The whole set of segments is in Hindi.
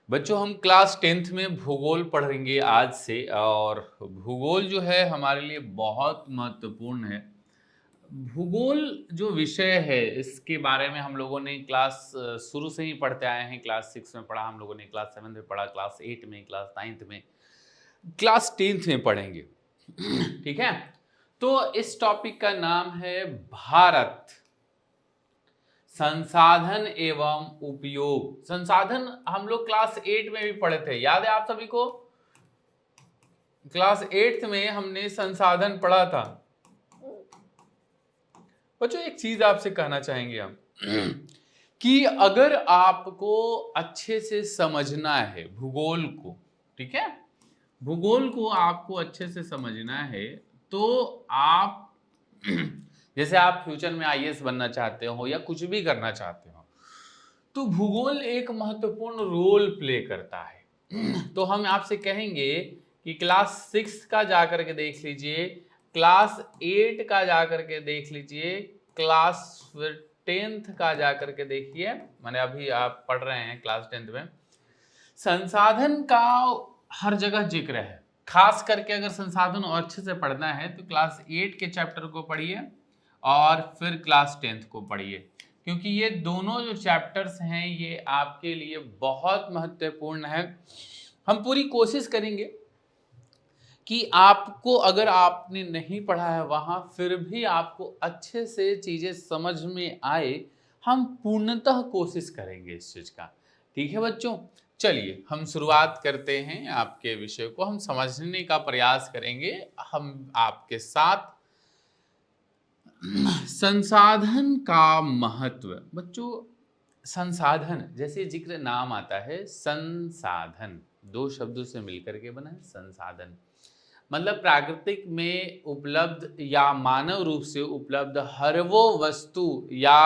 बच्चों हम क्लास 10th में भूगोल पढ़ेंगे आज से। और भूगोल जो है हमारे लिए बहुत महत्वपूर्ण है। भूगोल जो विषय है इसके बारे में हम लोगों ने क्लास शुरू से ही पढ़ते आए हैं। क्लास 6 में पढ़ा हम लोगों ने, क्लास 7 में पढ़ा, क्लास 8 में, क्लास 9th में, क्लास 10th में पढ़ेंगे। ठीक है, तो इस टॉपिक का नाम है भारत, संसाधन एवं उपयोग। संसाधन हम लोग क्लास 8 में भी पढ़े थे, याद है आप सभी को? क्लास 8th में हमने संसाधन पढ़ा था। बच्चों एक चीज आपसे कहना चाहेंगे हम कि अगर आपको अच्छे से समझना है भूगोल को, ठीक है, भूगोल को आपको अच्छे से समझना है तो आप जैसे आप फ्यूचर में आईएएस बनना चाहते हो या कुछ भी करना चाहते हो तो भूगोल एक महत्वपूर्ण रोल प्ले करता है। तो हम आपसे कहेंगे कि क्लास 6 का जाकर के देख लीजिए, क्लास 8 का जाकर के देख लीजिए, क्लास 10th का जाकर के देखिए। मैंने अभी आप पढ़ रहे हैं क्लास 10th में, संसाधन का हर जगह जिक्र है। खास करके अगर संसाधन और अच्छे से पढ़ना है तो क्लास 8 के चैप्टर को पढ़िए और फिर क्लास 10th को पढ़िए, क्योंकि ये दोनों जो चैप्टर्स हैं ये आपके लिए बहुत महत्वपूर्ण है। हम पूरी कोशिश करेंगे कि आपको, अगर आपने नहीं पढ़ा है वहां फिर भी आपको अच्छे से चीजें समझ में आए, हम पूर्णतः कोशिश करेंगे इस चीज का। ठीक है बच्चों, चलिए हम शुरुआत करते हैं। आपके विषय को हम समझने का प्रयास करेंगे हम आपके साथ। संसाधन का महत्व। बच्चों संसाधन, जैसे जिक्र नाम आता है संसाधन, दो शब्दों से मिलकर के बना है संसाधन। मतलब प्राकृतिक में उपलब्ध या मानव रूप से उपलब्ध हर वो वस्तु या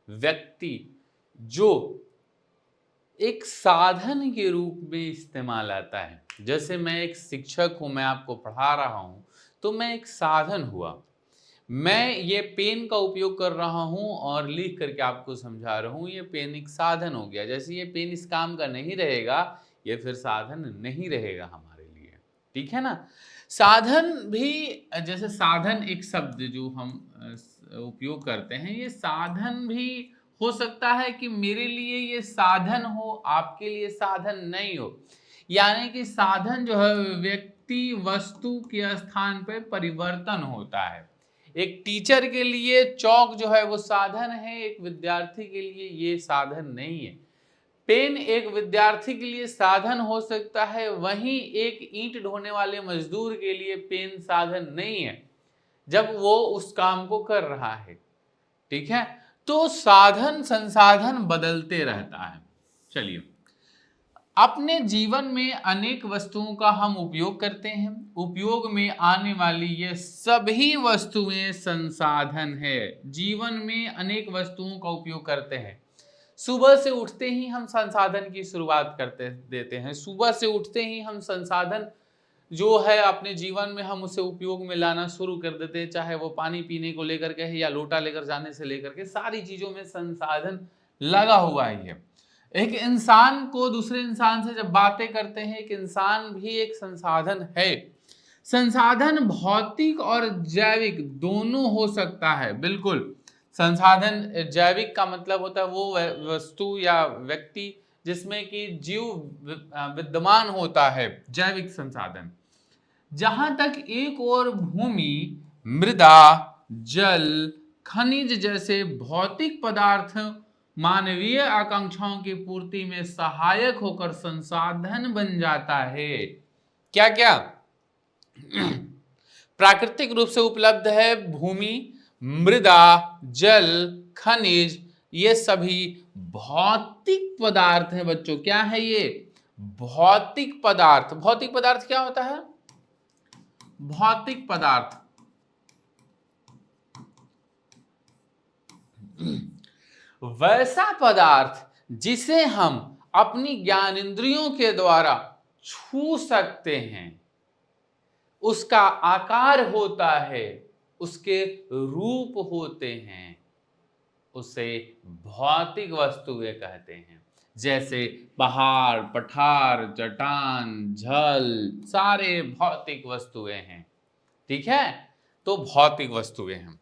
व्यक्ति जो एक साधन के रूप में इस्तेमाल आता है। जैसे मैं एक शिक्षक हूं, मैं आपको पढ़ा रहा हूं तो मैं एक साधन हुआ। मैं ये पेन का उपयोग कर रहा हूं और लिख करके आपको समझा रहा हूं, ये पेन एक साधन हो गया। जैसे ये पेन इस काम का नहीं रहेगा, ये फिर साधन नहीं रहेगा हमारे लिए। ठीक है ना? साधन भी, जैसे साधन एक शब्द जो हम उपयोग करते हैं, ये साधन भी हो सकता है कि मेरे लिए ये साधन हो, आपके लिए साधन नहीं हो। यानी कि साधन जो है व्यक्ति वस्तु के स्थान पर परिवर्तन होता है। एक टीचर के लिए चौक जो है वो साधन है, एक विद्यार्थी के लिए ये साधन नहीं है। पेन एक विद्यार्थी के लिए साधन हो सकता है, वहीं एक ईंट ढोने वाले मजदूर के लिए पेन साधन नहीं है जब वो उस काम को कर रहा है। ठीक है, तो साधन संसाधन बदलते रहता है। चलिए, अपने जीवन में अनेक वस्तुओं का हम उपयोग करते हैं। उपयोग में आने वाली ये सभी वस्तुएं संसाधन है। जीवन में अनेक वस्तुओं का उपयोग करते हैं। सुबह से उठते ही हम संसाधन की शुरुआत करते देते हैं। सुबह से उठते ही हम संसाधन जो है अपने जीवन में हम उसे उपयोग में लाना शुरू कर देते हैं, चाहे वो पानी पीने को लेकर के है या लोटा लेकर जाने से लेकर के सारी चीजों में संसाधन लगा हुआ है। एक इंसान को दूसरे इंसान से जब बातें करते हैं, एक इंसान भी एक संसाधन है। संसाधन भौतिक और जैविक दोनों हो सकता है। बिल्कुल, संसाधन जैविक का मतलब होता है वो वस्तु या व्यक्ति जिसमें कि जीव विद्यमान होता है, जैविक संसाधन। जहां तक एक और भूमि, मृदा, जल, खनिज जैसे भौतिक पदार्थ मानवीय आकांक्षाओं की पूर्ति में सहायक होकर संसाधन बन जाता है। क्या क्या? प्राकृतिक रूप से उपलब्ध है भूमि, मृदा, जल, खनिज, ये सभी भौतिक पदार्थ है। बच्चों क्या है ये? भौतिक पदार्थ। भौतिक पदार्थ क्या होता है? भौतिक पदार्थ वैसा पदार्थ जिसे हम अपनी ज्ञानेंद्रियों के द्वारा छू सकते हैं, उसका आकार होता है, उसके रूप होते हैं, उसे भौतिक वस्तुएं कहते हैं। जैसे पहाड़, पठार, चट्टान, जल, सारे भौतिक वस्तुएं हैं। ठीक है, तो भौतिक वस्तुएं हैं।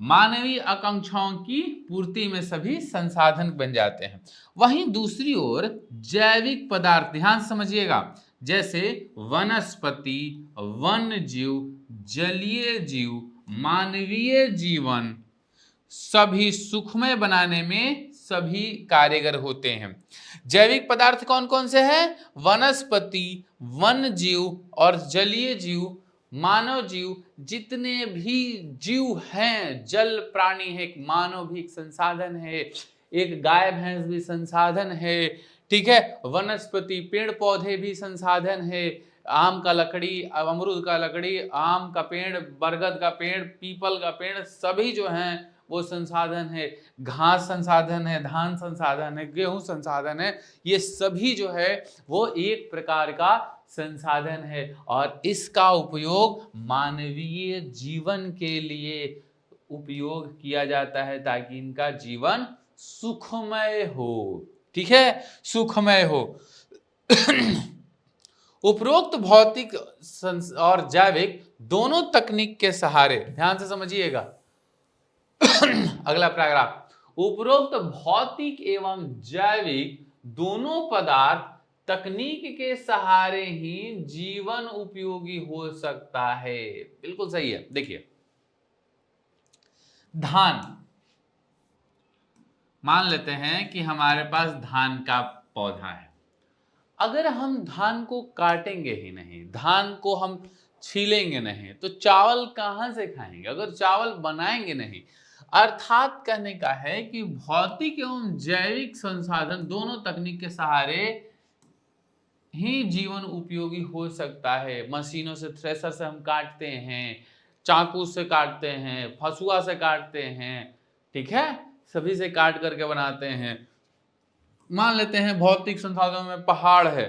मानवीय आकांक्षाओं की पूर्ति में सभी संसाधन बन जाते हैं। वहीं दूसरी ओर जैविक पदार्थ, ध्यान से समझिएगा, जैसे वनस्पति, वन्य जीव, जलीय जीव, मानवीय जीवन, सभी सुखमय बनाने में सभी कार्यगर होते हैं। जैविक पदार्थ कौन कौन से हैं? वनस्पति, वन्य जीव और जलीय जीव, मानव जीव, जितने भी जीव हैं, जल प्राणी है, एक मानव भी एक संसाधन है, एक गाय भैंस भी संसाधन है। ठीक है, वनस्पति पेड़ पौधे भी संसाधन है, आम का लकड़ी, अमरूद का लकड़ी, आम का पेड़, बरगद का पेड़, पीपल का पेड़, सभी जो हैं वो संसाधन है। घास संसाधन है, धान संसाधन है, गेहूं संसाधन है, ये सभी जो है वो एक प्रकार का संसाधन है और इसका उपयोग मानवीय जीवन के लिए उपयोग किया जाता है ताकि इनका जीवन सुखमय हो। ठीक है, सुखमय हो। उपरोक्त भौतिक और जैविक दोनों तकनीक के सहारे, ध्यान से समझिएगा, अगला पैराग्राफ, उपरोक्त भौतिक एवं जैविक दोनों पदार्थ तकनीक के सहारे ही जीवन उपयोगी हो सकता है। बिल्कुल सही है। देखिए, धान, मान लेते हैं कि हमारे पास धान का पौधा है। अगर हम धान को काटेंगे ही नहीं, धान को हम छीलेंगे नहीं, तो चावल कहां से खाएंगे? अगर चावल बनाएंगे नहीं, अर्थात कहने का है कि भौतिक एवं जैविक संसाधन दोनों तकनीक के सहारे ही जीवन उपयोगी हो सकता है। मशीनों से, थ्रेसर से हम काटते हैं, चाकू से काटते हैं, फसुआ से काटते हैं, ठीक है, सभी से काट करके बनाते हैं। मान लेते हैं भौतिक संसाधनों में पहाड़ है,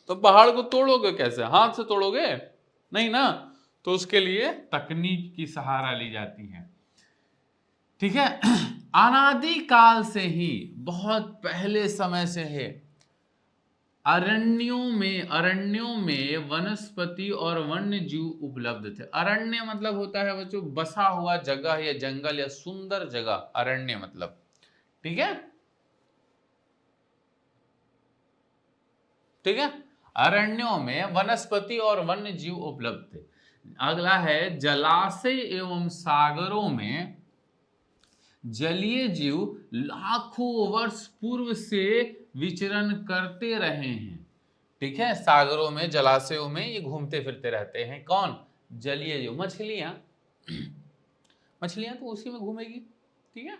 तो पहाड़ को तोड़ोगे कैसे? हाथ से तोड़ोगे नहीं ना, तो उसके लिए तकनीक की सहारा ली जाती है। ठीक है, अनादि काल से ही, बहुत पहले समय से है, अरण्यों में वनस्पति और वन्य जीव उपलब्ध थे। अरण्य मतलब होता है बच्चों बसा हुआ जगह या जंगल या सुंदर जगह, अरण्य मतलब। ठीक है, ठीक है, अरण्यों में वनस्पति और वन्य जीव उपलब्ध थे। अगला है, जलाशय एवं सागरों में जलीय जीव लाखों वर्ष पूर्व से विचरण करते रहे हैं। ठीक है, सागरों में, जलाशयों में ये घूमते फिरते रहते हैं। कौन? जलीय जीव, मछलियां। मछलियां तो उसी में घूमेगी। ठीक है,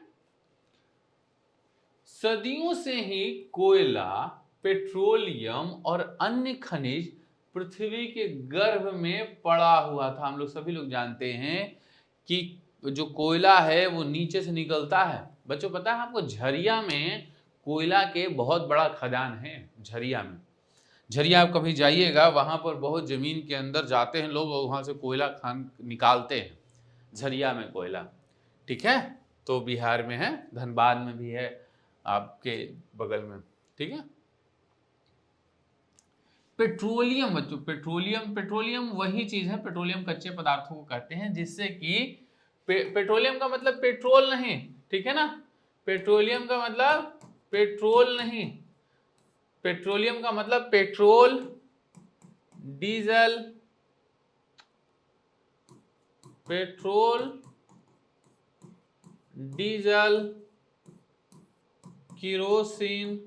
सदियों से ही कोयला, पेट्रोलियम और अन्य खनिज पृथ्वी के गर्भ में पड़ा हुआ था। हम लोग सभी लोग जानते हैं कि जो कोयला है वो नीचे से निकलता है। बच्चों पता है आपको, झरिया में कोयला के बहुत बड़ा खदान है। झरिया में, झरिया आप कभी जाइएगा, वहां पर बहुत जमीन के अंदर जाते हैं लोग, वहां से कोयला खान निकालते हैं, झरिया में कोयला। ठीक है, तो बिहार में है, धनबाद में भी है, आपके बगल में। ठीक है, पेट्रोलियम बच्चों, पेट्रोलियम वही चीज है, पेट्रोलियम कच्चे पदार्थों को कहते हैं जिससे कि पेट्रोलियम का मतलब पेट्रोल नहीं, ठीक है ना, पेट्रोलियम का मतलब पेट्रोल नहीं, पेट्रोलियम का मतलब petrol, diesel, petrol, diesel, kerosene,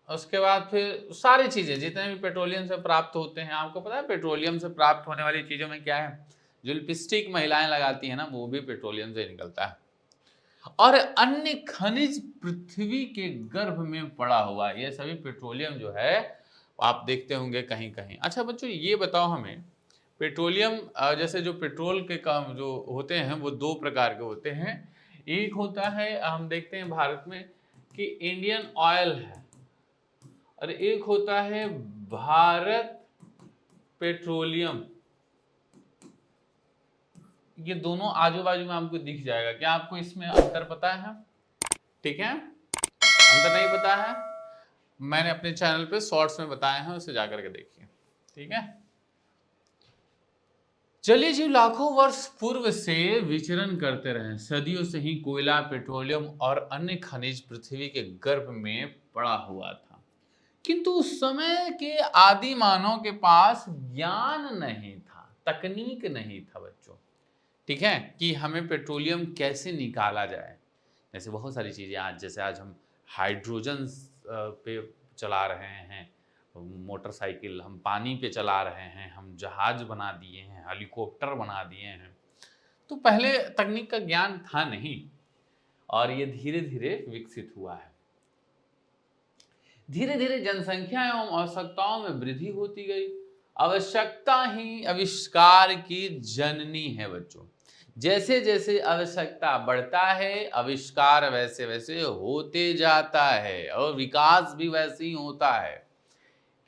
उसके बाद फिर सारी चीजें जितने भी पेट्रोलियम से प्राप्त होते हैं। आपको पता है पेट्रोलियम से प्राप्त होने वाली चीजों में क्या है? जो लिपस्टिक महिलाएं लगाती है ना, वो भी पेट्रोलियम से निकलता है। और अन्य खनिज पृथ्वी के गर्भ में पड़ा हुआ, ये सभी पेट्रोलियम जो है आप देखते होंगे कहीं कहीं। अच्छा बच्चों, ये बताओ हमें, पेट्रोलियम जैसे जो पेट्रोल के काम जो होते हैं वो दो प्रकार के होते हैं। एक होता है, हम देखते हैं भारत में कि इंडियन ऑयल है, और एक होता है भारत पेट्रोलियम। ये दोनों आजू बाजू में आपको दिख जाएगा। क्या आपको इसमें अंतर पता है? ठीक है, आंसर नहीं पता है, मैंने अपने चैनल पे शॉर्ट्स में बताए हैं, उसे जाकर के देखिए। ठीक है, चलिए जी, लाखों वर्ष पूर्व से विचरण करते रहे, सदियों से ही कोयला, पेट्रोलियम और अन्य खनिज पृथ्वी के गर्भ में पड़ा हुआ था, किंतु उस समय के आदि मानव के पास ज्ञान नहीं था, तकनीक नहीं था बच्चों। ठीक है, कि हमें पेट्रोलियम कैसे निकाला जाए। जैसे बहुत सारी चीज़ें आज, जैसे आज हम हाइड्रोजन पे चला रहे हैं, मोटरसाइकिल हम पानी पे चला रहे हैं, हम जहाज बना दिए हैं, हेलीकॉप्टर बना दिए हैं। तो पहले तकनीक का ज्ञान था नहीं, और ये धीरे धीरे विकसित हुआ है। धीरे धीरे जनसंख्या एवं आवश्यकताओं में वृद्धि होती गई। आवश्यकता ही आविष्कार की जननी है बच्चों। जैसे जैसे आवश्यकता बढ़ता है, आविष्कार वैसे वैसे होते जाता है, और विकास भी वैसे ही होता है।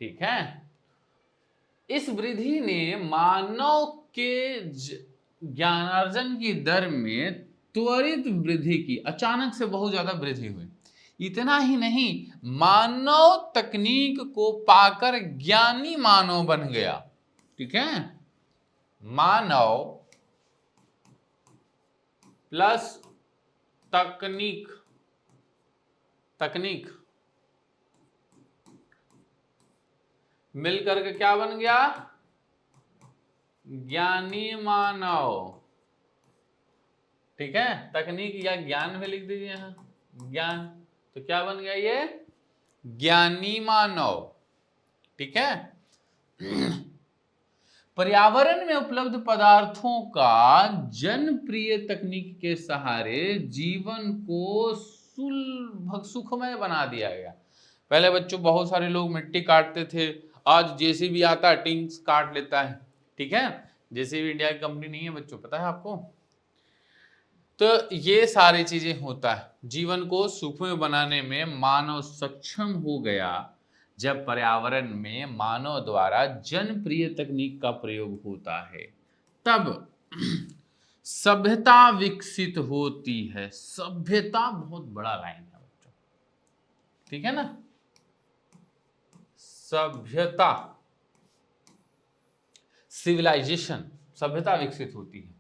ठीक है, इस वृद्धि ने मानव के ज्ञानार्जन की दर में त्वरित वृद्धि की, अचानक से बहुत ज्यादा वृद्धि हुई। इतना ही नहीं, मानव तकनीक को पाकर ज्ञानी मानव बन गया। ठीक है, मानव प्लस तकनीक, तकनीक मिलकर के क्या बन गया? ज्ञानी मानव। ठीक है, तकनीक या ज्ञान में लिख दीजिए यहां, ज्ञान, तो क्या बन गया ये? ज्ञानी मानव। ठीक है, पर्यावरण में उपलब्ध पदार्थों का जनप्रिय तकनीक के सहारे जीवन को सुलभ सुखमय बना दिया गया। पहले बच्चों बहुत सारे लोग मिट्टी काटते थे, आज जेसीबी आता है, टिंक्स काट लेता है। ठीक है, जेसीबी इंडिया की कंपनी नहीं है बच्चों, पता है आपको। तो ये सारी चीजें होता है, जीवन को सुखमय बनाने में मानव सक्षम हो गया जब पर्यावरण में मानव द्वारा जनप्रिय तकनीक का प्रयोग होता है, तब सभ्यता विकसित होती है। सभ्यता बहुत बड़ा लाइन है बच्चों, ठीक है ना। सभ्यता, सिविलाइजेशन, सभ्यता विकसित होती है।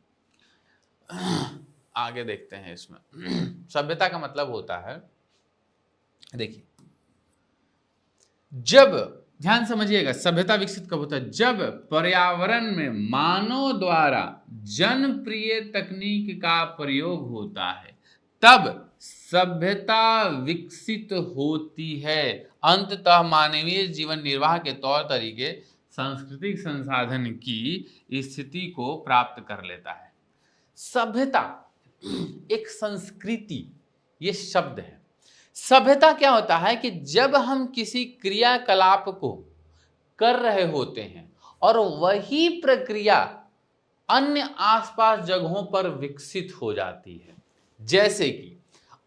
आगे देखते हैं इसमें। सभ्यता का मतलब होता है, देखिए, जब, ध्यान समझिएगा, सभ्यता विकसित कब होता है? जब पर्यावरण में मानव द्वारा जनप्रिय तकनीक का प्रयोग होता है, तब सभ्यता विकसित होती है। अंततः मानवीय जीवन निर्वाह के तौर तरीके सांस्कृतिक संसाधन की स्थिति को प्राप्त कर लेता है। सभ्यता एक संस्कृति, ये शब्द है। सभ्यता क्या होता है कि जब हम किसी क्रियाकलाप को कर रहे होते हैं और वही प्रक्रिया अन्य आसपास जगहों पर विकसित हो जाती है। जैसे कि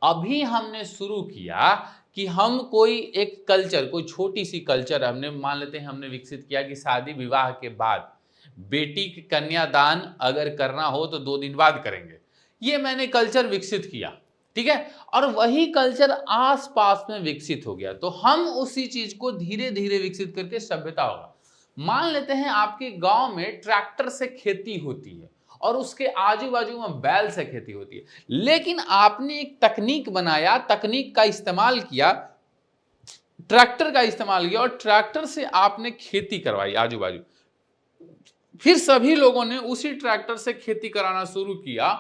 अभी हमने शुरू किया कि हम कोई एक कल्चर, कोई छोटी सी कल्चर हमने, मान लेते हैं हमने विकसित किया कि शादी विवाह के बाद बेटी की कन्यादान अगर करना हो तो 2 दिन बाद करेंगे। ये मैंने कल्चर विकसित किया, ठीक है, और वही कल्चर आसपास में विकसित हो गया, तो हम उसी चीज को धीरे धीरे विकसित करके सभ्यता होगा। मान लेते हैं आपके गांव में ट्रैक्टर से खेती होती है और उसके आजू बाजू में बैल से खेती होती है, लेकिन आपने एक तकनीक बनाया, तकनीक का इस्तेमाल किया, ट्रैक्टर का इस्तेमाल किया और ट्रैक्टर से आपने खेती करवाई आजू बाजू, फिर सभी लोगों ने उसी ट्रैक्टर से खेती कराना शुरू किया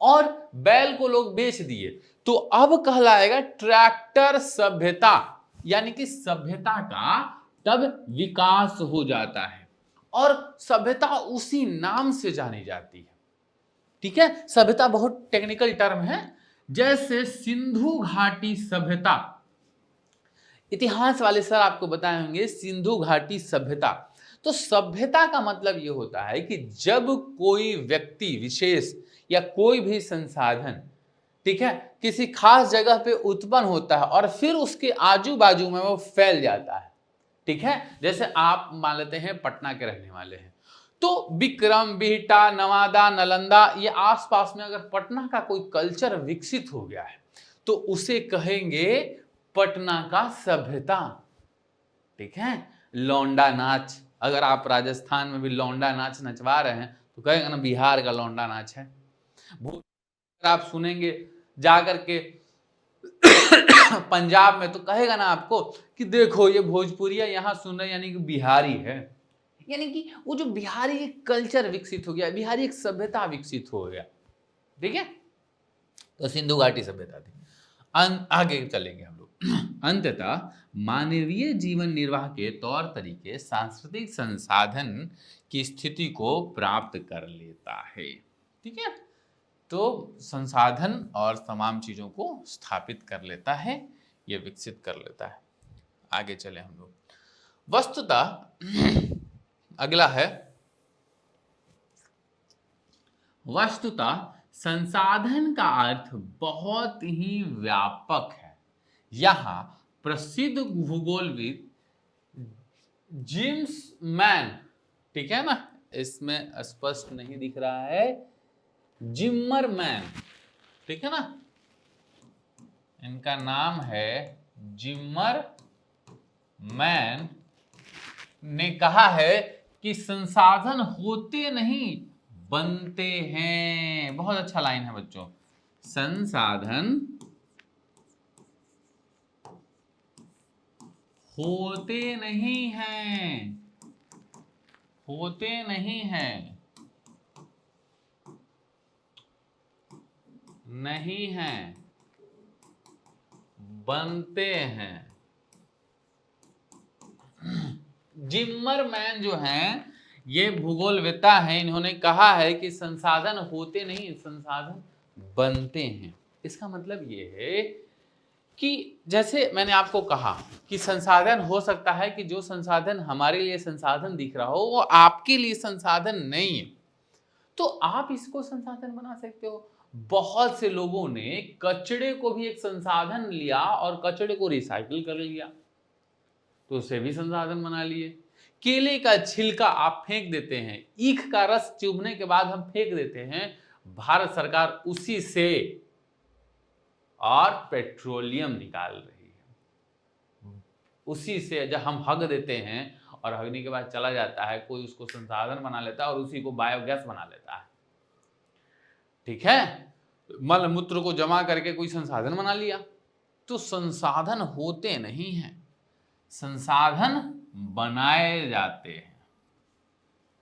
और बैल को लोग बेच दिए, तो अब कहलाएगा ट्रैक्टर सभ्यता, यानी कि सभ्यता का तब विकास हो जाता है और सभ्यता उसी नाम से जानी जाती है। ठीक है, सभ्यता बहुत टेक्निकल टर्म है। जैसे सिंधु घाटी सभ्यता, इतिहास वाले सर आपको बताए होंगे सिंधु घाटी सभ्यता। तो सभ्यता का मतलब यह होता है कि जब कोई व्यक्ति विशेष या कोई भी संसाधन, ठीक है, किसी खास जगह पे उत्पन्न होता है और फिर उसके आजू बाजू में वो फैल जाता है। ठीक है, जैसे आप मान लेते हैं पटना के रहने वाले हैं, तो विक्रम, बिहटा, नवादा, नालंदा, ये आसपास में अगर पटना का कोई कल्चर विकसित हो गया है तो उसे कहेंगे पटना का सभ्यता। ठीक है, लौंडा नाच, अगर आप राजस्थान में भी लौंडा नाच नचवा रहे हैं तो कहेंगे ना बिहार का लौंडा नाच है। आप सुनेंगे जाकर के पंजाब में तो कहेगा ना आपको कि देखो ये भोजपुरिया यहाँ सुन रहे, यानी कि बिहारी है। यानी कि वो जो बिहारी एक कल्चर विकसित हो गया, बिहारी एक सभ्यता विकसित हो गया। ठीक है, तो सिंधु घाटी सभ्यता थी। आगे चलेंगे हम लोग। अंततः मानवीय जीवन निर्वाह के तौर तरीके सांस्कृतिक संसाधन की स्थिति को प्राप्त कर लेता है। ठीक है, तो संसाधन और तमाम चीजों को स्थापित कर लेता है, ये विकसित कर लेता है। आगे चले हम लोग। वस्तुतः अगला है, वस्तुतः संसाधन का अर्थ बहुत ही व्यापक है। यहां प्रसिद्ध भूगोलविद जेम्स मैन, ठीक है ना, इसमें स्पष्ट नहीं दिख रहा है, जिम्मरमैन, ठीक है ना, इनका नाम है जिम्मरमैन, ने कहा है कि संसाधन होते नहीं बनते हैं। बहुत अच्छा लाइन है बच्चों, संसाधन होते नहीं हैं, होते नहीं हैं, नहीं हैं, बनते हैं। जिम्मरमैन जो हैं ये भूगोलवेत्ता हैं, इन्होंने कहा है कि संसाधन होते नहीं, संसाधन बनते हैं। इसका मतलब ये है कि जैसे मैंने आपको कहा कि संसाधन हो सकता है कि जो संसाधन हमारे लिए संसाधन दिख रहा हो वो आपके लिए संसाधन नहीं है, तो आप इसको संसाधन बना सकते हो। बहुत से लोगों ने कचड़े को भी एक संसाधन लिया और कचड़े को रिसाइकिल कर लिया, तो उसे भी संसाधन बना लिए। केले का छिलका आप फेंक देते हैं, ईख का रस चूबने के बाद हम फेंक देते हैं, भारत सरकार उसी से और पेट्रोलियम निकाल रही है। उसी से जब हम हग देते हैं और हगने के बाद चला जाता है, कोई उसको संसाधन बना लेता है और उसी को बायोगैस बना लेता है। ठीक है, मल मूत्र को जमा करके कोई संसाधन बना लिया। तो संसाधन होते नहीं हैं, संसाधन बनाए जाते हैं।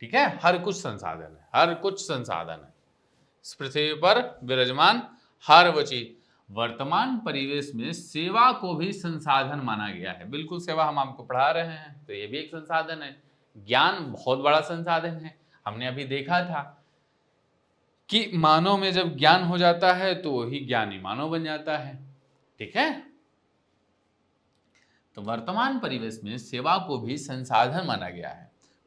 ठीक है, हर कुछ संसाधन है, हर कुछ संसाधन है इस पृथ्वी पर विराजमान हर वो चीज। वर्तमान परिवेश में सेवा को भी संसाधन माना गया है। बिल्कुल, सेवा हम आपको पढ़ा रहे हैं तो ये भी एक संसाधन है। ज्ञान बहुत बड़ा संसाधन है। हमने अभी देखा था कि मानव में जब ज्ञान हो जाता है तो वही ज्ञानी मानव बन जाता है। ठीक है, तो वर्तमान परिवेश में सेवा को भी संसाधन माना गया है।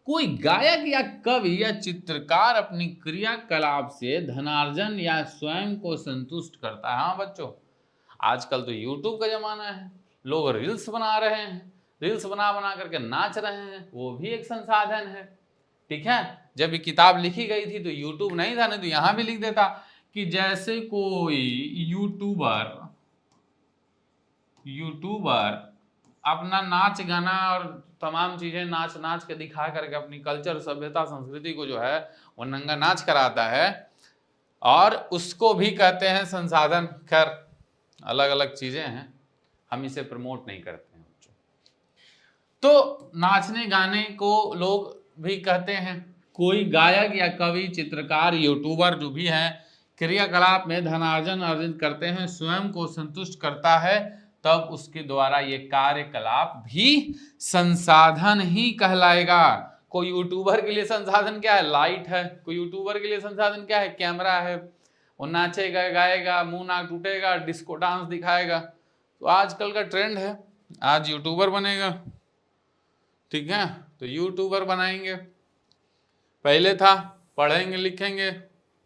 कोई गायक या कवि या चित्रकार अपनी क्रियाकलाप से धनार्जन या स्वयं को संतुष्ट करता है। हाँ बच्चों, आजकल तो यूट्यूब का जमाना है, लोग रील्स बना रहे हैं, रील्स बना बना करके नाच रहे हैं, वो भी एक संसाधन है। ठीक है, जब ये किताब लिखी गई थी तो यूट्यूब नहीं था, नहीं तो यहां भी लिख देता कि जैसे कोई यूट्यूबर अपना नाच गाना और तमाम चीजें नाच नाच के दिखा करके अपनी कल्चर, सभ्यता, संस्कृति को जो है वो नंगा नाच कराता है, और उसको भी कहते हैं संसाधन। खैर अलग अलग चीजें हैं, हम इसे प्रमोट नहीं करते हैं बच्चों। तो नाचने गाने को लोग भी कहते हैं। कोई गायक या कवि, चित्रकार, यूट्यूबर जो भी है क्रियाकलाप में धनार्जन अर्जित करते हैं, स्वयं को संतुष्ट करता है, तब उसके द्वारा ये कार्यकलाप भी संसाधन ही कहलाएगा। कोई यूट्यूबर के लिए संसाधन क्या है? लाइट है। कोई यूट्यूबर के लिए संसाधन क्या है? कैमरा है। वो नाचेगा, गाएगा, मुंह नाक टूटेगा, डिस्को डांस दिखाएगा। तो आजकल का ट्रेंड है, आज यूट्यूबर बनेगा। ठीक है, तो यूट्यूबर बनाएंगे। पहले था पढ़ेंगे लिखेंगे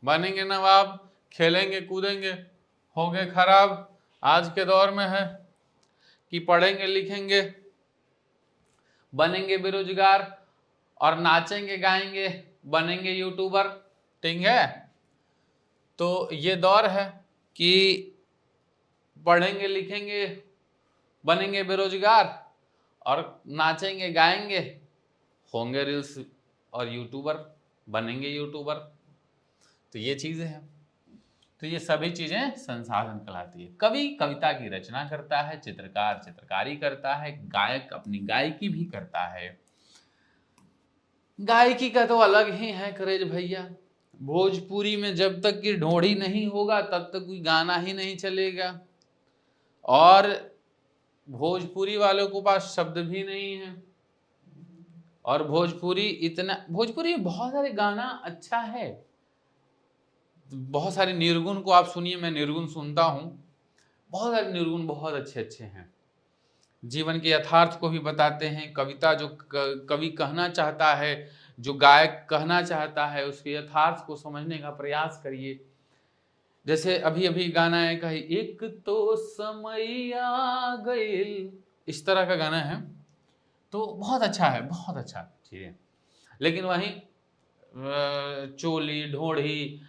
बनेंगे नवाब, खेलेंगे कूदेंगे हो गए खराब। आज के दौर में है कि पढ़ेंगे लिखेंगे बनेंगे बेरोजगार और नाचेंगे गाएंगे बनेंगे यूट्यूबर। ठीक है, तो ये दौर है कि पढ़ेंगे लिखेंगे, बनेंगे बेरोजगार, और नाचेंगे गाएंगे, होंगे रील्स और यूट्यूबर, बनेंगे यूट्यूबर। तो ये चीजें हैं। तो ये सभी चीजें संसाधन कहलाती है। कवि कविता की रचना करता है, चित्रकार चित्रकारी करता है, गायक अपनी गायकी भी करता है। गायकी का तो अलग ही है क्रेज भैया। भोजपुरी में जब तक कि ढोढ़ी नहीं होगा तब तक कोई गाना ही नहीं चलेगा, और भोजपुरी वालों के पास शब्द भी नहीं है। और भोजपुरी में बहुत सारे गाना अच्छा है, बहुत सारे निर्गुण को आप सुनिए, मैं निर्गुण सुनता हूँ, बहुत सारे निर्गुण बहुत अच्छे अच्छे हैं। जीवन के यथार्थ को भी बताते हैं। कविता जो कवि कहना चाहता है, जो गायक कहना चाहता है, उसके यथार्थ को समझने का प्रयास करिए। जैसे अभी अभी गाना है कही, एक तो समय आ गइल, इस तरह का गाना है, तो बहुत अच्छा है, बहुत अच्छा ठीक है। लेकिन वहीं चोली ढोढ़ी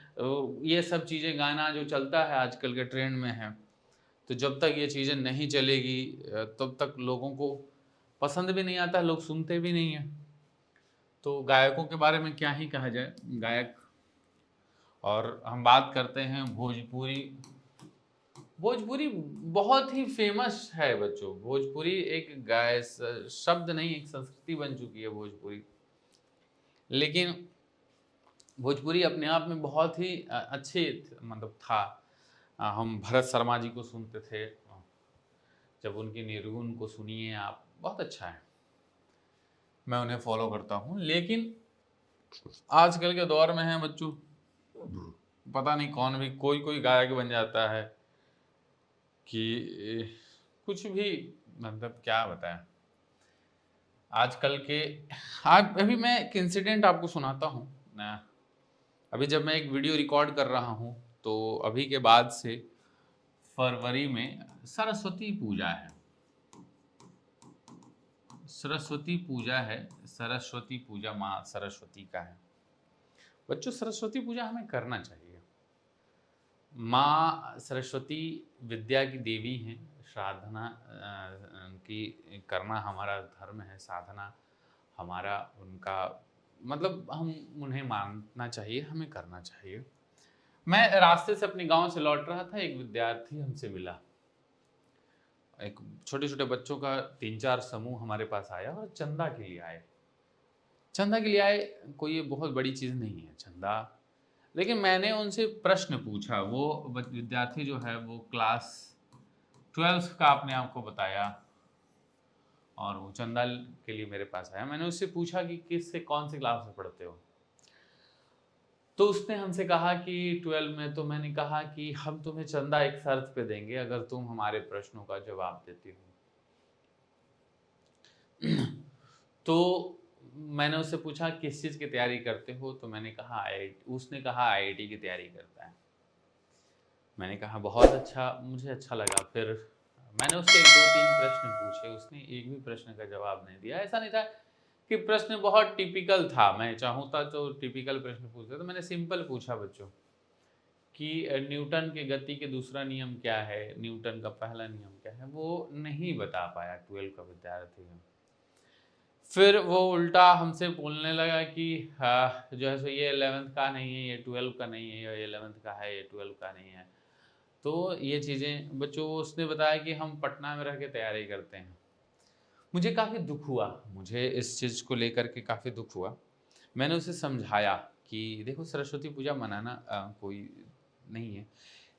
ये सब चीज़ें गाना जो चलता है आजकल के ट्रेंड में है, तो जब तक ये चीज़ें नहीं चलेगी तब तक लोगों को पसंद भी नहीं आता, लोग सुनते भी नहीं हैं। तो गायकों के बारे में क्या ही कहा जाए, गायक। और हम बात करते हैं भोजपुरी। भोजपुरी बहुत ही फेमस है बच्चों। भोजपुरी एक गाय शब्द नहीं, एक संस्कृति बन चुकी है भोजपुरी। लेकिन भोजपुरी अपने आप में बहुत ही अच्छे मतलब था। हम भरत शर्मा जी को सुनते थे, जब उनकी निर्गुण को सुनिए आप, बहुत अच्छा है, मैं उन्हें फॉलो करता हूँ। लेकिन आजकल के दौर में है बच्चों, पता नहीं कौन भी कोई गायक बन जाता है कि कुछ भी, मतलब क्या बताएं आजकल के। आप अभी मैं एक इंसिडेंट आपको सुनाता हूँ ना। अभी जब मैं एक वीडियो रिकॉर्ड कर रहा हूँ, तो अभी के बाद से फरवरी में सरस्वती पूजा है। सरस्वती पूजा है, सरस्वती पूजा माँ सरस्वती का है बच्चों। सरस्वती पूजा हमें करना चाहिए। माँ सरस्वती विद्या की देवी हैं। साधना की करना हमारा धर्म है, साधना हमारा उनका मतलब हम उन्हें मानना चाहिए, हमें करना चाहिए। मैं रास्ते से अपने गांव से लौट रहा था, एक विद्यार्थी हमसे मिला। एक छोटे छोटे बच्चों का 3-4 समूह हमारे पास आया और चंदा के लिए आए। चंदा के लिए आए, कोई ये बहुत बड़ी चीज़ नहीं है चंदा। लेकिन मैंने उनसे प्रश्न पूछा। वो विद्यार्थी जो है वो क्लास 12 का अपने आप को बताया, और वो चंदा के लिए मेरे पास आया। मैंने उससे पूछा कि किससे कौन से क्लास में पढ़ते हो, तो उसने हमसे कहा कि 12 में। तो मैंने कहा कि हम तुम्हें चंदा एक शर्त पे देंगे, अगर तुम हमारे प्रश्नों का जवाब देती हो। तो मैंने उससे पूछा किस चीज़ की तैयारी करते हो, तो मैंने कहा आईआईटी। उसने कहा आईआईटी की तैयारी करता है। मैंने कहा बहुत अच्छा, मुझे अच्छा लगा। फिर मैंने उससे 1-2-3 प्रश्न पूछे, उसने एक भी प्रश्न का जवाब नहीं दिया। ऐसा नहीं था कि प्रश्न बहुत टिपिकल था, मैं चाहूँता तो टिपिकल प्रश्न पूछता, तो मैंने सिंपल पूछा बच्चों कि न्यूटन के गति के दूसरा नियम क्या है, न्यूटन का पहला नियम क्या है। वो नहीं बता पाया, 12 का विद्यार्थी है। फिर वो उल्टा हमसे बोलने लगा कि हाँ जो है सो ये 11th का नहीं है, ये 12 का नहीं है, ये 11th का है, ये 12 का नहीं है। तो ये चीज़ें बच्चों, उसने बताया कि हम पटना में रह के तैयारी करते हैं। मुझे काफ़ी दुख हुआ, मुझे इस चीज़ को लेकर के काफ़ी दुख हुआ। मैंने उसे समझाया कि देखो सरस्वती पूजा मनाना कोई नहीं है,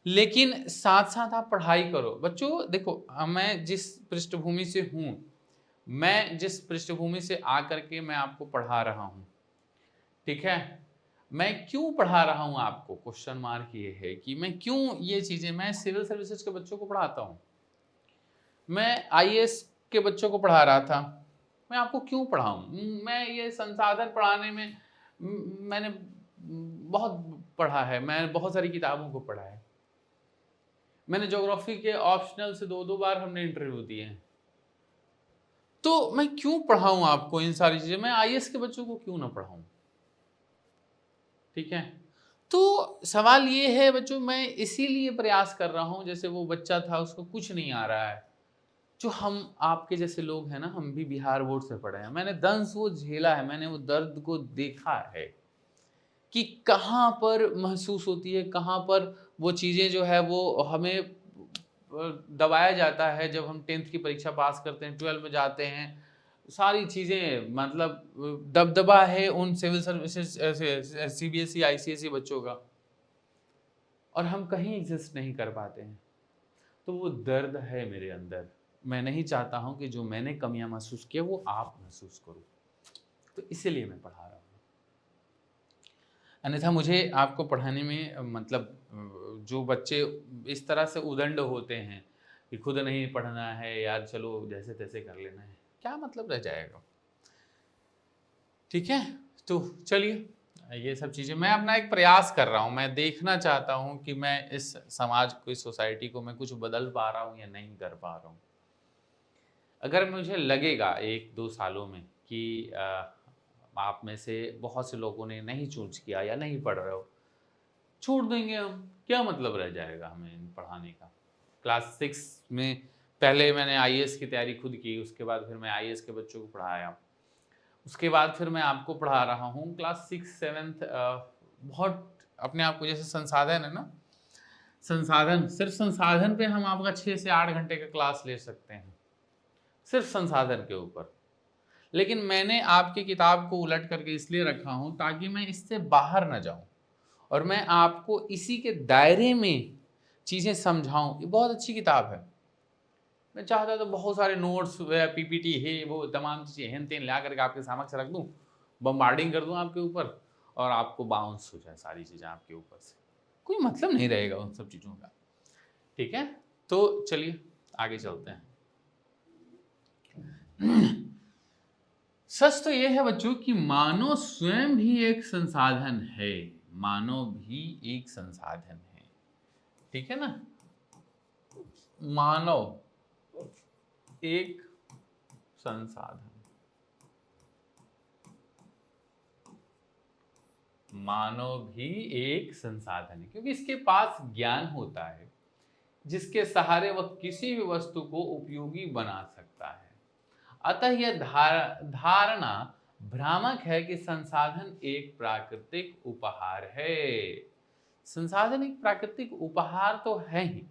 लेकिन साथ साथ आप पढ़ाई करो। बच्चों देखो, मैं जिस पृष्ठभूमि से हूँ, मैं जिस पृष्ठभूमि से आकर के मैं आपको पढ़ा रहा हूँ, ठीक है, मैं क्यों पढ़ा रहा हूँ आपको, क्वेश्चन मार्क ये है कि मैं क्यों ये चीज़ें, मैं सिविल सर्विसेज के बच्चों को पढ़ाता हूँ, मैं आईएएस के बच्चों को पढ़ा रहा था। मैं आपको क्यों पढ़ाऊँ? मैं ये संसाधन पढ़ाने में मैंने बहुत पढ़ा है, मैं बहुत सारी किताबों को पढ़ा है। मैंने ज्योग्राफी के ऑप्शनल से 2-2 बार हमने इंटरव्यू दिए हैं। तो मैं क्यों पढ़ाऊँ आपको इन सारी चीज़ें? मैं आईएएस के बच्चों को क्यों ना पढ़ाऊँ? ठीक है? तो सवाल ये है बच्चों, मैं इसीलिए प्रयास कर रहा हूँ, जैसे वो बच्चा था उसको कुछ नहीं आ रहा है, जो हम आपके जैसे लोग हैं ना, हम भी बिहार बोर्ड से पढ़े हैं, मैंने दंश वो झेला है, मैंने वो दर्द को देखा है कि कहाँ पर महसूस होती है, कहाँ पर वो चीज़ें जो है वो हमें दबाया जाता है। जब हम 10th की परीक्षा पास करते हैं, 12 में जाते हैं, सारी चीज़ें मतलब दबदबा है उन सिविल सर्विसेज CBSE ICSE बच्चों का, और हम कहीं एग्जिस्ट नहीं कर पाते हैं। तो वो दर्द है मेरे अंदर, मैं नहीं चाहता हूँ कि जो मैंने कमियां महसूस की वो आप महसूस करो, तो इसीलिए मैं पढ़ा रहा हूँ। अन्यथा मुझे आपको पढ़ाने में मतलब जो बच्चे इस तरह से उदंड होते हैं कि खुद नहीं पढ़ना है यार, चलो जैसे तैसे कर लेना है, क्या मतलब रह जाएगा। ठीक है, तो चलिए ये सब चीज़ें मैं अपना एक प्रयास कर रहा हूँ, मैं देखना चाहता हूँ कि मैं इस समाज को, इस सोसाइटी को मैं कुछ बदल पा रहा हूँ या नहीं कर पा रहा हूँ। अगर मुझे लगेगा 1-2 सालों में कि आप में से बहुत से लोगों ने नहीं चूज किया या नहीं पढ़ रहे हो, छोड़ देंगे हम, क्या मतलब रह जाएगा हमें पढ़ाने का। क्लास 6 में पहले मैंने IAS की तैयारी खुद की, उसके बाद फिर मैं IAS के बच्चों को पढ़ाया, उसके बाद फिर मैं आपको पढ़ा रहा हूँ क्लास 6 7th। बहुत अपने आप को, जैसे संसाधन है ना, संसाधन, सिर्फ संसाधन पे हम आपका 6 से 8 घंटे का क्लास ले सकते हैं, सिर्फ संसाधन के ऊपर। लेकिन मैंने आपकी किताब को उलट करके इसलिए रखा हूं ताकि मैं इससे बाहर ना जाऊं और मैं आपको इसी के दायरे में चीज़ें समझाऊं। ये बहुत अच्छी किताब है, मैं चाहता तो बहुत सारे नोट्स या PPT है वो तमाम चीज़ें हेन तेन ला करके आपके सामने रख दूं, बम्बार्डिंग कर दूं आपके ऊपर, और आपको बाउंस हो जाए सारी चीज़ें आपके ऊपर से, कोई मतलब नहीं रहेगा उन सब चीज़ों का। ठीक है, तो चलिए आगे चलते हैं। सच तो यह है बच्चों कि मानव स्वयं भी एक संसाधन है, मानव भी एक संसाधन है। ठीक है ना, मानव एक संसाधन, मानव भी एक संसाधन है, क्योंकि इसके पास ज्ञान होता है जिसके सहारे वह किसी भी वस्तु को उपयोगी बना सकता है। अतः यह धारणा भ्रामक है कि संसाधन एक प्राकृतिक उपहार है। संसाधन एक प्राकृतिक उपहार तो है ही,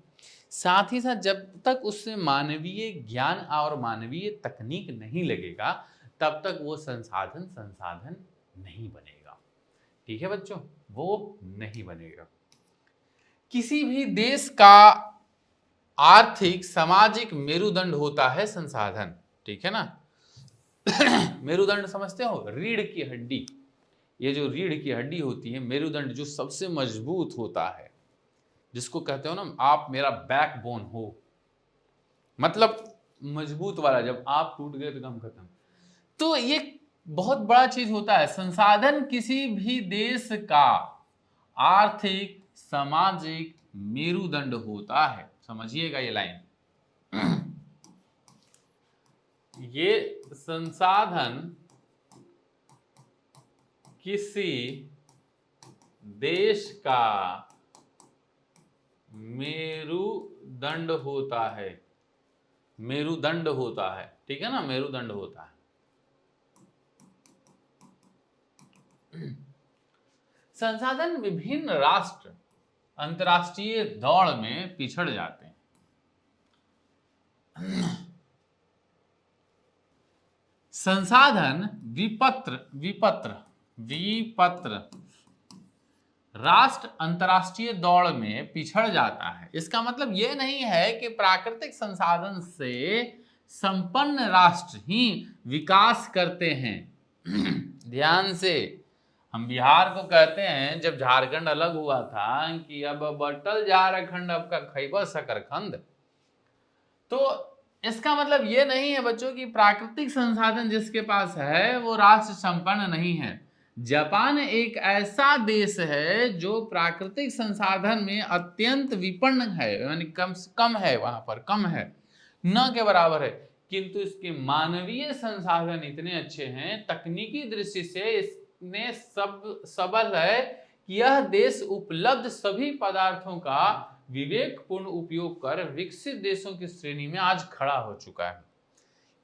साथ ही साथ जब तक उससे मानवीय ज्ञान और मानवीय तकनीक नहीं लगेगा तब तक वो संसाधन संसाधन नहीं बनेगा। ठीक है बच्चों, वो नहीं बनेगा। किसी भी देश का आर्थिक सामाजिक मेरुदंड होता है संसाधन। ठीक है ना, मेरुदंड समझते हो, रीढ़ की हड्डी, ये जो रीढ़ की हड्डी होती है, मेरुदंड जो सबसे मजबूत होता है, जिसको कहते हो ना आप मेरा बैकबोन हो, मतलब मजबूत वाला, जब आप टूट गए तो हम खत्म। तो ये बहुत बड़ा चीज होता है। संसाधन किसी भी देश का आर्थिक सामाजिक मेरुदंड होता है, समझिएगा ये लाइन। ये संसाधन किसी देश का मेरुदंड होता है, मेरुदंड होता है। ठीक है ना, मेरुदंड होता है। संसाधन विभिन्न राष्ट्र अंतर्राष्ट्रीय दौड़ में पिछड़ जाते हैं। संसाधन विपत्र विपत्र विपत्र राष्ट्र अंतर्राष्ट्रीय दौड़ में पिछड़ जाता है। इसका मतलब यह नहीं है कि प्राकृतिक संसाधन से संपन्न राष्ट्र ही विकास करते हैं। ध्यान से, हम बिहार को कहते हैं जब झारखंड अलग हुआ था कि अब बटल झारखंड अब का खैबर शकरखंड। तो इसका मतलब ये नहीं है बच्चों कि प्राकृतिक संसाधन जिसके पास है वो राष्ट्र संपन्न नहीं है। जापान एक ऐसा देश है जो प्राकृतिक संसाधन में अत्यंत विपन्न है, यानी कम है, वहां पर कम है, न के बराबर है, किंतु इसके मानवीय संसाधन इतने अच्छे हैं, तकनीकी दृष्टि से इसने सब सबल है कि यह देश उपलब्ध सभी पदार्थों का विवेकपूर्ण उपयोग कर विकसित देशों की श्रेणी में आज खड़ा हो चुका है।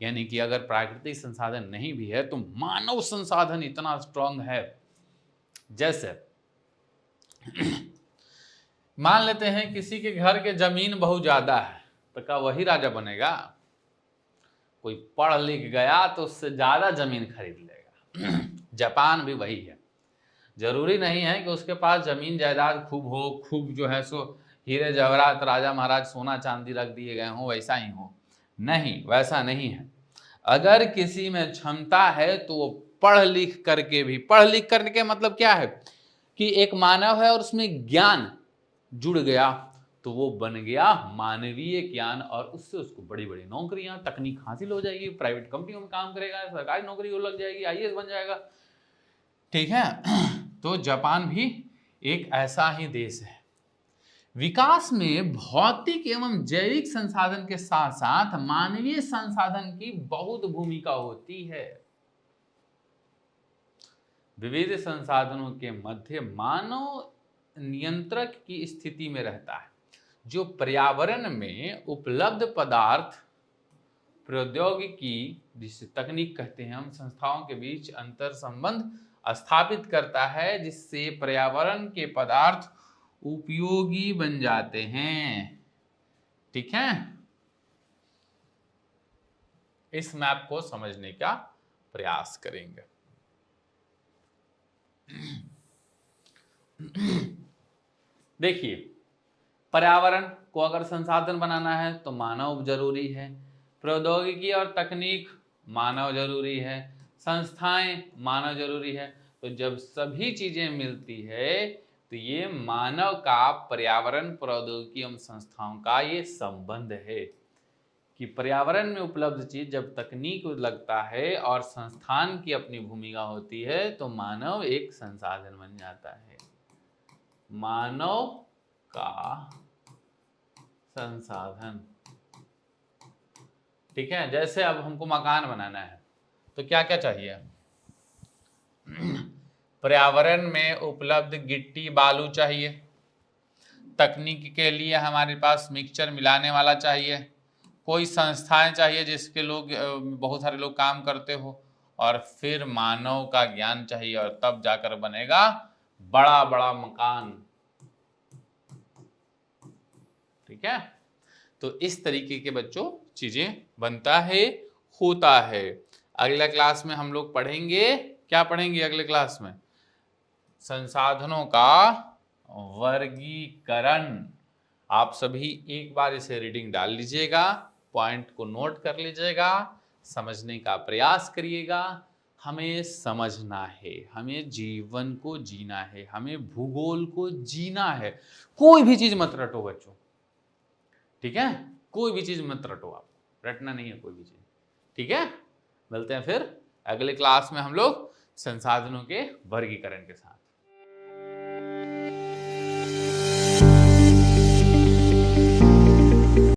यानी कि अगर प्राकृतिक संसाधन नहीं भी है तो मानव संसाधन इतना स्ट्रांग है। जैसे मान लेते हैं किसी के घर के जमीन बहुत ज्यादा है, तो क्या वही राजा बनेगा? कोई पढ़ लिख गया तो उससे ज्यादा जमीन खरीद लेगा। जापान भी वही है। जरूरी नहीं है कि उसके पास जमीन जायदाद खूब हो, खूब जो है सो हीरे जवाहरात, राजा महाराज सोना चांदी रख दिए गए हों, वैसा ही हो। नहीं, वैसा नहीं है। अगर किसी में क्षमता है तो वो पढ़ लिख करने के मतलब क्या है कि एक मानव है और उसमें ज्ञान जुड़ गया तो वो बन गया मानवीय ज्ञान, और उससे उसको बड़ी बड़ी नौकरियां, तकनीक हासिल हो जाएगी, प्राइवेट कंपनियों में काम करेगा, सरकारी नौकरी को लग जाएगी, आईएएस बन जाएगा। ठीक है। तो जापान भी एक ऐसा ही देश है। विकास में भौतिक एवं जैविक संसाधन के साथ साथ मानवीय संसाधन की बहुत भूमिका होती है। विविध संसाधनों के मध्य मानव नियंत्रक की स्थिति में रहता है, जो पर्यावरण में उपलब्ध पदार्थ, प्रौद्योगिकी, जिसे तकनीक कहते हैं, हम संस्थाओं के बीच अंतर संबंध स्थापित करता है, जिससे पर्यावरण के पदार्थ उपयोगी बन जाते हैं। ठीक है, इस मैप को समझने का प्रयास करेंगे। देखिए, पर्यावरण को अगर संसाधन बनाना है तो मानव जरूरी है, प्रौद्योगिकी और तकनीक मानव जरूरी है, संस्थाएं मानव जरूरी है। तो जब सभी चीजें मिलती है तो ये मानव का पर्यावरण, प्रौद्योगिकी एवं संस्थाओं का ये संबंध है कि पर्यावरण में उपलब्ध चीज जब तकनीक लगता है और संस्थान की अपनी भूमिका होती है तो मानव एक संसाधन बन जाता है। मानव का संसाधन। ठीक है, जैसे अब हमको मकान बनाना है तो क्या क्या चाहिए? पर्यावरण में उपलब्ध गिट्टी बालू चाहिए, तकनीक के लिए हमारे पास मिक्सचर मिलाने वाला चाहिए, कोई संस्थाएं चाहिए जिसके लोग बहुत सारे लोग काम करते हो, और फिर मानव का ज्ञान चाहिए, और तब जाकर बनेगा बड़ा बड़ा मकान। ठीक है, तो इस तरीके के बच्चों चीजें बनता है, होता है। अगले क्लास में हम लोग पढ़ेंगे, क्या पढ़ेंगे अगले क्लास में? संसाधनों का वर्गीकरण। आप सभी एक बार इसे रीडिंग डाल लीजिएगा, पॉइंट को नोट कर लीजिएगा, समझने का प्रयास करिएगा। हमें समझना है, हमें जीवन को जीना है, हमें भूगोल को जीना है। कोई भी चीज मत रटो बच्चों, ठीक है? कोई भी चीज मत रटो, आप रटना नहीं है कोई भी चीज। ठीक है, मिलते हैं फिर अगले क्लास में हम लोग संसाधनों के वर्गीकरण के साथ।